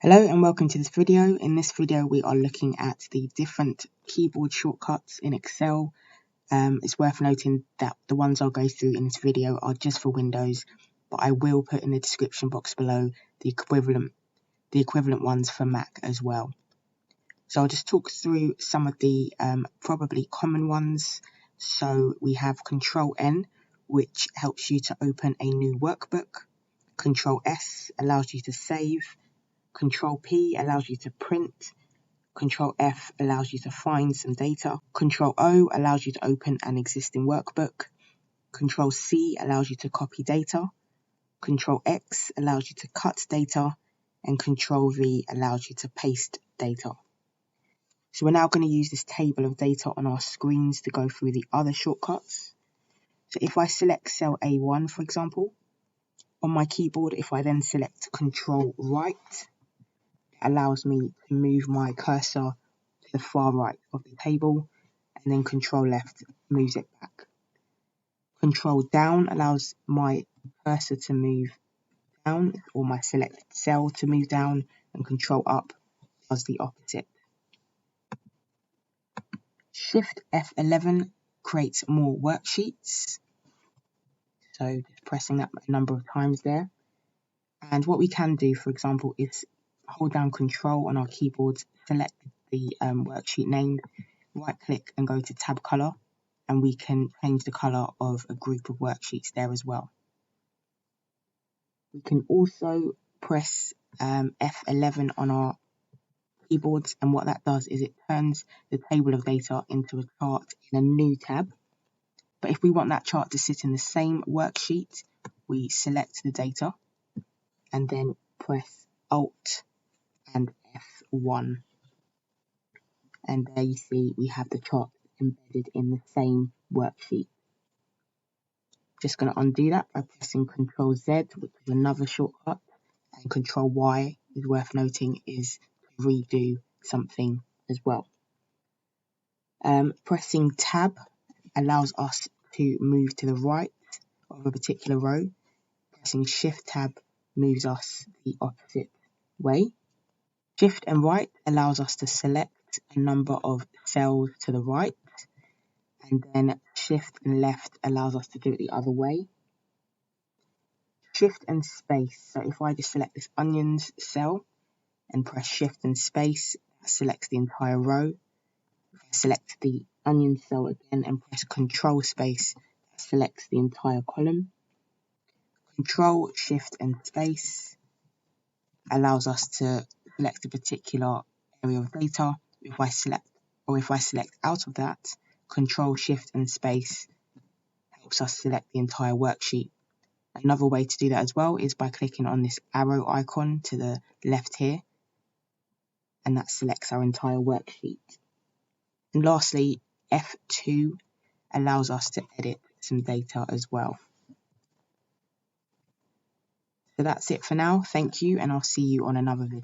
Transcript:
Hello and welcome to this video. In this video we are looking at the different keyboard shortcuts in Excel. It's worth noting that the ones I'll go through in this video are just for Windows, but I will put in the description box below the equivalent ones for Mac as well. So I'll just talk through some of the probably common ones. So we have Ctrl N, which helps you to open a new workbook. Ctrl S allows you to save. Ctrl P allows you to print. Ctrl F allows you to find some data. Ctrl O allows you to open an existing workbook. Ctrl C allows you to copy data. Ctrl X allows you to cut data. And Ctrl V allows you to paste data. So we're now going to use this table of data on our screens to go through the other shortcuts. So if I select cell A1, for example, on my keyboard, if I then select Ctrl Right, allows me to move my cursor to the far right of the table, and then Ctrl Left moves it back. Ctrl Down allows my cursor to move down, or my selected cell to move down, and Ctrl Up does the opposite. Shift F11 creates more worksheets, so just pressing that a number of times there. And what we can do, for example, is hold down Control on our keyboards, select the worksheet name, right click and go to tab color, and we can change the color of a group of worksheets there as well. We can also press F11 on our keyboards, and what that does is it turns the table of data into a chart in a new tab. But if we want that chart to sit in the same worksheet, we select the data and then press Alt and F1. And there you see we have the chart embedded in the same worksheet. Just going to undo that by pressing Ctrl Z, which is another shortcut, and Ctrl Y is worth noting is to redo something as well. Pressing Tab allows us to move to the right of a particular row. Pressing Shift Tab moves us the opposite way. Shift and Right allows us to select a number of cells to the right, and then Shift and Left allows us to do it the other way. Shift and Space, so if I just select this Onions cell and press Shift and Space, that selects the entire row. If I select the Onion cell again and press Control Space, that selects the entire column. Control, Shift and Space allows us to select a particular area of data. If I select out of that, Control, Shift and Space helps us select the entire worksheet. Another way to do that as well is by clicking on this arrow icon to the left here, and that selects our entire worksheet. And lastly, F2 allows us to edit some data as well. So that's it for now. Thank you, and I'll see you on another video.